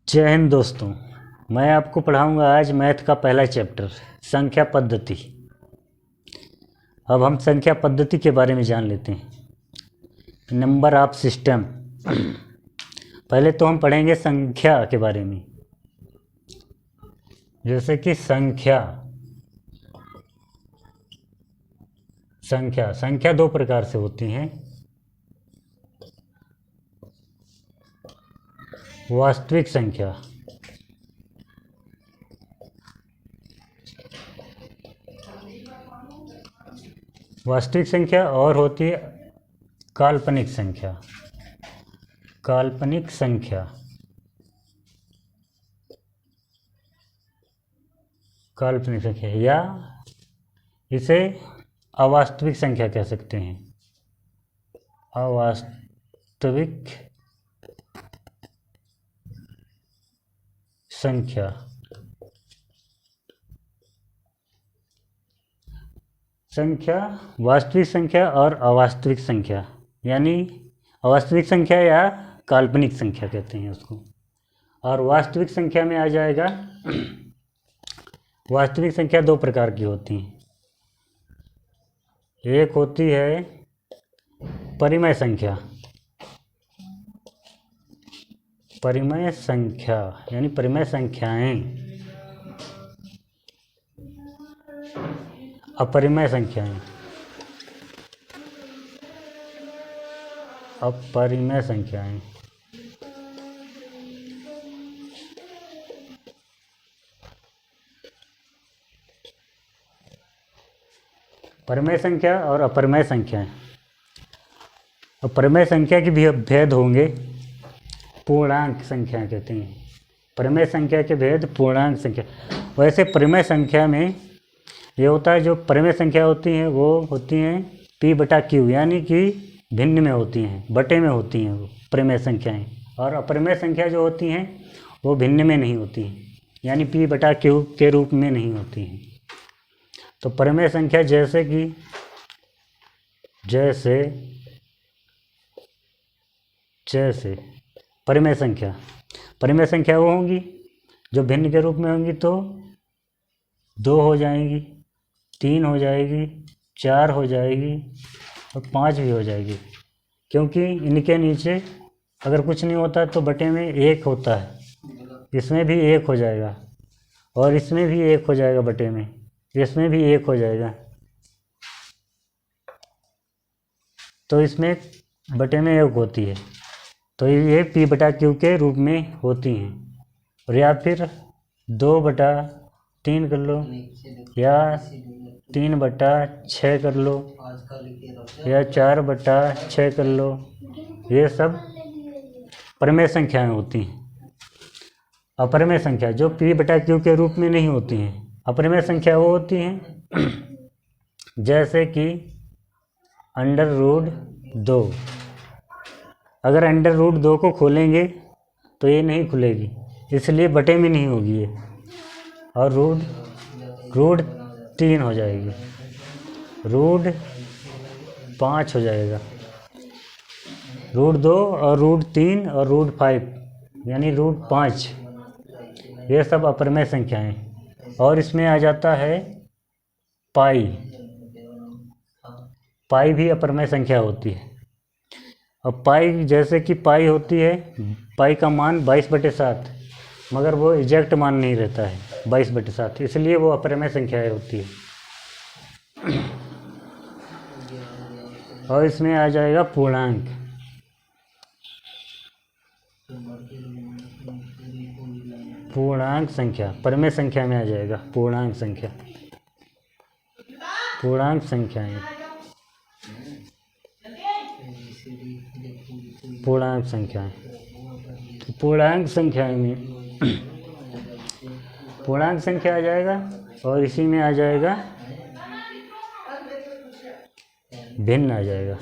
जय हिंद दोस्तों। मैं आपको पढ़ाऊंगा आज मैथ का पहला चैप्टर संख्या पद्धति। अब हम संख्या पद्धति के बारे में जान लेते हैं। Number of system. पहले तो हम पढ़ेंगे संख्या के बारे में। जैसे कि संख्या संख्या दो प्रकार से होती हैं। वास्तविक संख्या और होती है काल्पनिक संख्या। काल्पनिक संख्या या इसे अवास्तविक संख्या कह सकते हैं। अवास्तविक संख्या वास्तविक संख्या और अवास्तविक संख्या, यानी अवास्तविक संख्या या काल्पनिक संख्या कहते हैं उसको। और वास्तविक संख्या में आ जाएगा, वास्तविक संख्या दो प्रकार की होती हैं। एक होती है परिमेय संख्या, यानी परिमेय संख्याएं। अपरिमेय संख्याएं, परिमेय संख्या और अपरिमेय संख्याएं। अपरिमेय संख्या के भी भेद होंगे, पूर्णांक संख्या कहते हैं। परिमेय संख्या के भेद पूर्णांक संख्या। वैसे परिमेय संख्या में ये होता है, जो परिमेय संख्या होती हैं वो होती हैं P/Q, यानी कि भिन्न में होती हैं, बटे में होती हैं वो परिमेय संख्याएं। और अपरिमेय संख्या जो होती हैं वो भिन्न में नहीं होती हैं, यानी P/Q के रूप में नहीं होती हैं। तो परिमेय संख्या जैसे परिमेय संख्या वो होंगी जो भिन्न के रूप में होंगी, तो 2 हो जाएंगी, 3 हो जाएगी, 4 हो जाएगी और 5 भी हो जाएगी। क्योंकि इनके नीचे अगर कुछ नहीं होता तो बटे में 1 होता है, इसमें भी 1 हो जाएगा और इसमें भी 1 हो जाएगा, बटे में इसमें भी 1 हो जाएगा। तो इसमें बटे में 1 होती है, तो ये P/Q के रूप में होती हैं। और या फिर 2/3 कर लो, या 3/6 कर लो, या 4/6 कर लो। ये सब परिमेय संख्याएं होती हैं। अपरिमेय संख्या जो P/Q के रूप में नहीं होती हैं। अपरिमेय संख्या वो होती हैं जैसे कि √2। अगर √2 को खोलेंगे तो ये नहीं खुलेगी, इसलिए बटे में नहीं होगी ये, और √3 हो जाएगी, √5 हो जाएगा, √2 और √3 और √5 यानी √5। ये सब अपरिमेय संख्याएं। और इसमें आ जाता है पाई भी अपरिमेय संख्या होती है। अब पाई, जैसे कि पाई होती है, पाई का मान 22/7, मगर वो एग्जैक्ट मान नहीं रहता है 22/7, इसलिए वो अपरिमेय संख्याएं होती है। और इसमें आ जाएगा पूर्णांक। संख्या परिमेय संख्या में आ जाएगा पूर्णांक संख्याएं। तो पूर्णांक संख्या आ जाएगा, और इसी में आ जाएगा भिन्न आ जाएगा।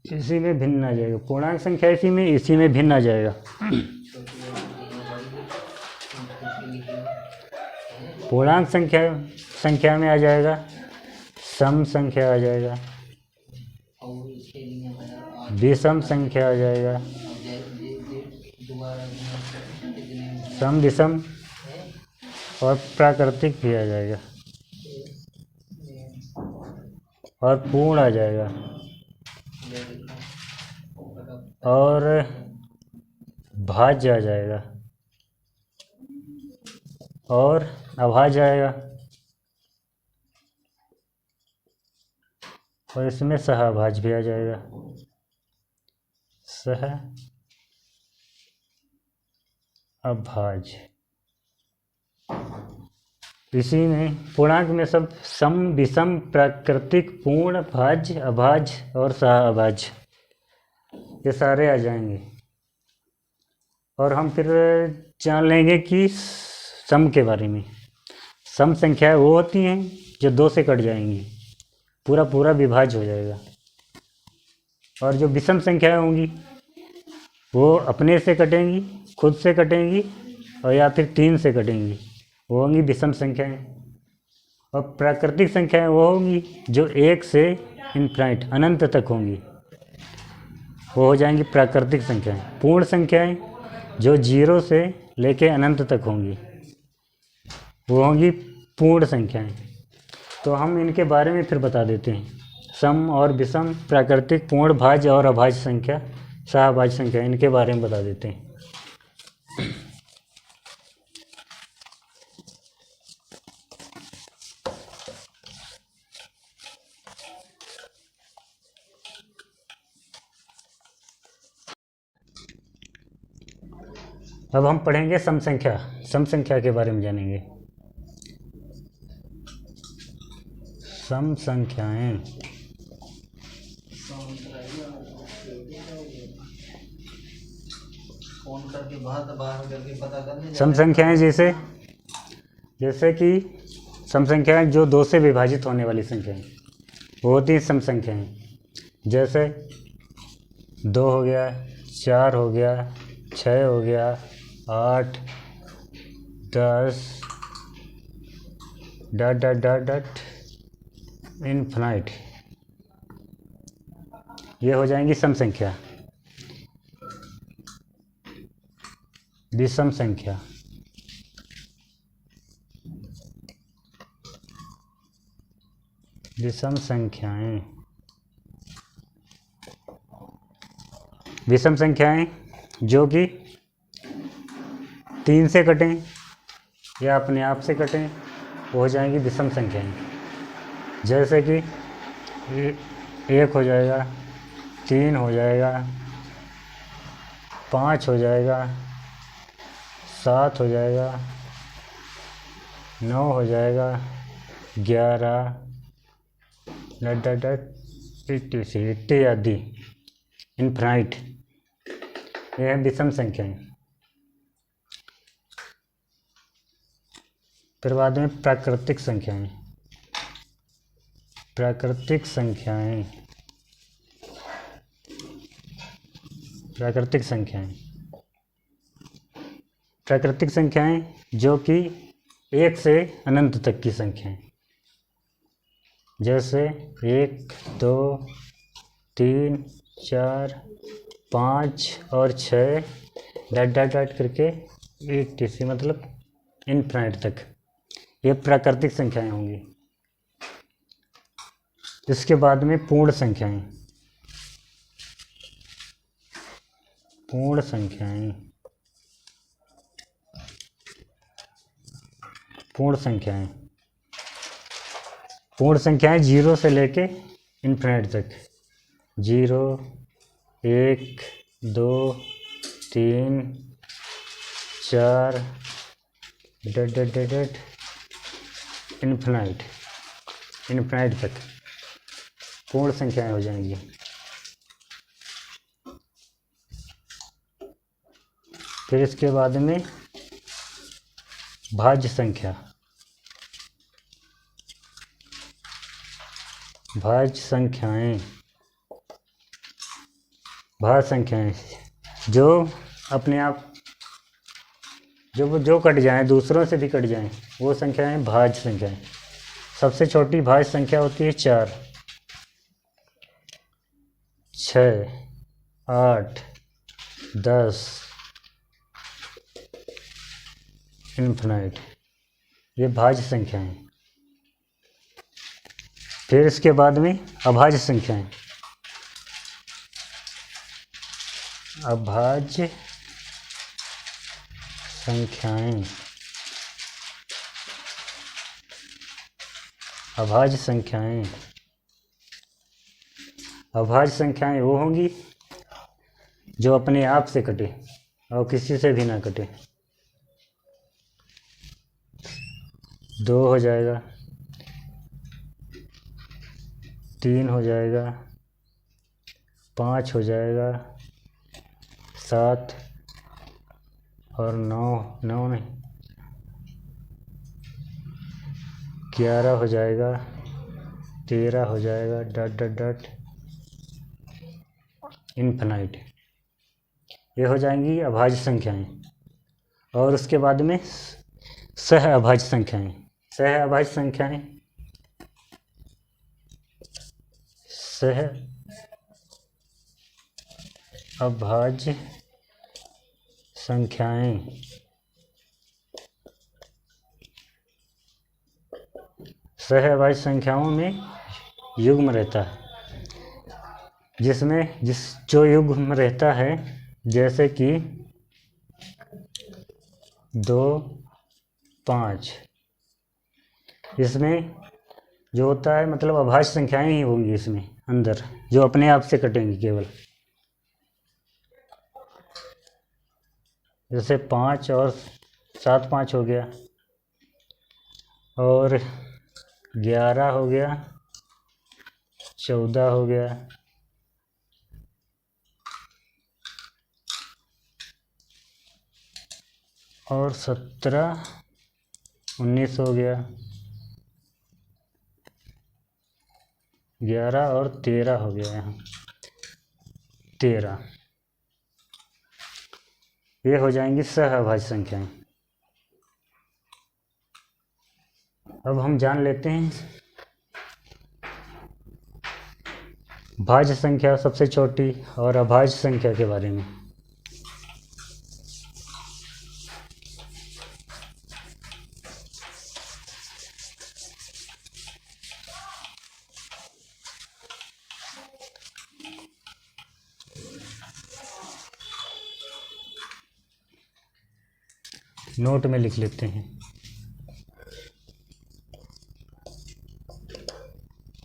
इसी में भिन्न आ जाएगा पूर्णांक संख्या, इसी में भिन्न आ जाएगा। पूर्णांक संख्या में आ जाएगा, सम संख्या आ जाएगा, विषम संख्या आ जाएगा, सम विषम और प्राकृतिक भी आ जाएगा, और पूर्ण आ जाएगा, और भाज्य आ जाएगा, और अभाज्य आएगा, और इसमें सहअभाज्य भी आ जाएगा। सहअभाज्य इसी में पूर्णांक में सब सम विषम प्राकृतिक पूर्ण भाज्य अभाज्य और सहअभाज्य ये सारे आ जाएंगे। और हम फिर जान लेंगे कि सम के बारे में। सम संख्याएं वो होती हैं जो 2 से कट जाएंगी, पूरा विभाज्य हो जाएगा। और जो विषम संख्याएं होंगी वो अपने से कटेंगी, खुद से कटेंगी, और या फिर 3 से कटेंगी, वो होंगी विषम संख्याएं। और प्राकृतिक संख्याएं वो होंगी जो 1 से इनफाइनाइट अनंत तक होंगी, वो हो जाएंगी प्राकृतिक संख्याएं। पूर्ण संख्याएं जो 0 से लेके अनंत तक होंगी, वो होंगी पूर्ण संख्याएं। तो हम इनके बारे में फिर बता देते हैं। सम और विषम, प्राकृतिक, पूर्ण, भाज्य और अभाज्य संख्या, सहअभाज्य संख्या, इनके बारे में बता देते हैं। अब हम पढ़ेंगे सम संख्या। सम संख्या के बारे में जानेंगे। सम संख्याएं सम संख्याएं जैसे कि सम संख्याएं जो 2 से विभाजित होने वाली संख्याएं वो होती हैं सम संख्याएं। जैसे 2 हो गया, 4 हो गया, 6 हो गया, 8, 10 डॉट इनफाइनाइट, ये हो जाएंगी सम संख्या। विषम संख्या विषम संख्याएं विषम संख्याएं जो कि 3 से कटें या अपने आप से कटें, वो हो जाएंगी विषम संख्याएं। जैसे कि 1 हो जाएगा, 3 हो जाएगा, 5 हो जाएगा, 7 हो जाएगा, 9 हो जाएगा, 11 इत्यादि इनफाइनाइट, ये है विषम संख्याएं। फिर बाद में प्राकृतिक संख्याएं। प्राकृतिक संख्याएं प्राकृतिक संख्याएं प्राकृतिक संख्याएं जो कि 1 से अनंत तक की संख्याएं। जैसे 1, 2, 3, 4, 5 और 6 डॉट करके ETC मतलब इनफाइनाइट तक, ये प्राकृतिक संख्याएं होंगी। इसके बाद में पूर्ण संख्याएं। पूर्ण संख्याएं पूर्ण संख्याएं पूर्ण संख्याएं 0 से लेके इनफाइनाइट तक। 0, 1, 2, 3, 4 डॉट इनफाइनाइट तक पूर्ण संख्याएं हो जाएंगी। फिर इसके बाद में भाज्य संख्या। भाज्य संख्याएं जो अपने आप जो कट जाएँ, दूसरों से भी कट जाएँ, वो संख्याएं भाज्य संख्याएं। सबसे छोटी भाज्य संख्या होती है 4, 6, 8, 10, इन्फिनाइट, ये भाज्य संख्याएं। फिर इसके बाद में अभाज्य संख्याएं। अभाज्य संख्याएं, अभाज्य संख्याएं, अभाज्य संख्याएं वो होंगी जो अपने आप से कटे और किसी से भी ना कटे। 2 हो जाएगा, 3 हो जाएगा, 5 हो जाएगा, 7 और 9 नहीं, 11 हो जाएगा, 13 हो जाएगा, डॉट डॉट डॉट इन्फिनाइट। ये हो जाएंगी अभाज्य संख्याएं। और उसके बाद में सह अभाज्य संख्याएं। सह अभाज्य संख्याएं, सह अभाज्य संख्याएं सह अभाज्य संख्याओं में युग्म रहता है, जिसमें जो युग्म रहता है, जैसे कि 2, 5, इसमें जो होता है मतलब अभाज्य संख्याएं ही होंगी इसमें अंदर, जो अपने आप से कटेंगी केवल। जैसे 5 और 7, 5 हो गया, और 11 हो गया, 14 हो गया, और 17, 19 हो गया, 11 और 13 हो गया। यहाँ 13, ये हो जाएंगी सह अभाज्य संख्याएं। अब हम जान लेते हैं भाज्य संख्या सबसे छोटी और अभाज्य संख्या के बारे में। नोट में लिख लेते हैं,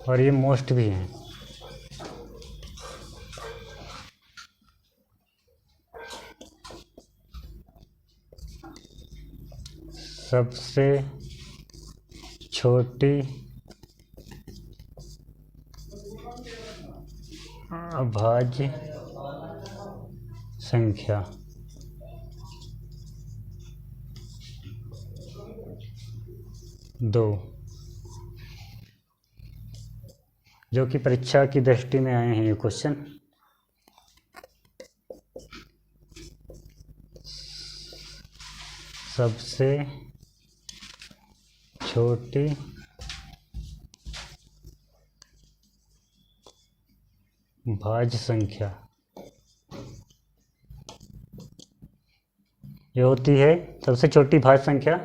और ये मोस्ट भी हैं। सबसे छोटी अभाज्य संख्या, दो, जो कि परीक्षा की दृष्टि में आए हैं ये क्वेश्चन। सबसे छोटी भाज्य संख्या ये होती है, सबसे छोटी भाज्य संख्या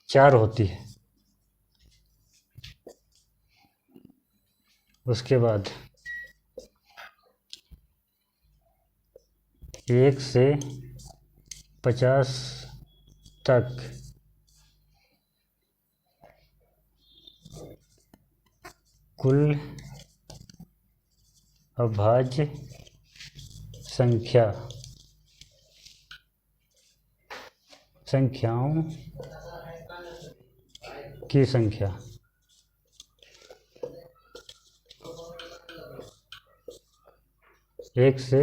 4 होती है। उसके बाद 1 से 50 तक कुल अभाज्य संख्याओं की संख्या। एक से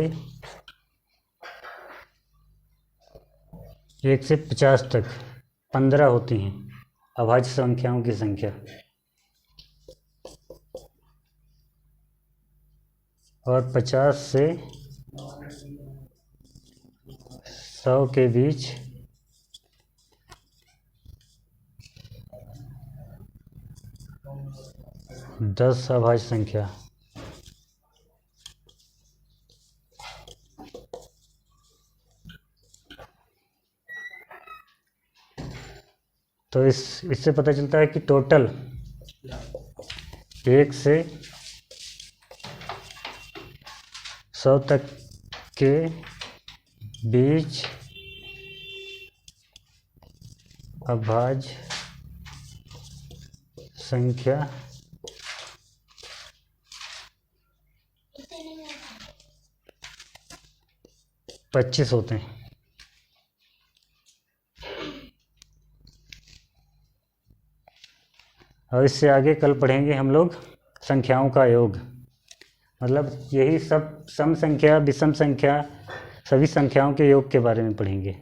50 तक 15 होती हैं अभाज्य संख्याओं की संख्या, और 50 से 100 के बीच 10 अभाज्य संख्या। तो इससे पता चलता है कि टोटल 1 से 100 तक के बीच अभाज्य संख्या 25 होते हैं। और इससे आगे कल पढ़ेंगे हम लोग संख्याओं का योग, मतलब यही सब सम संख्या, विषम संख्या, सभी संख्याओं के योग के बारे में पढ़ेंगे।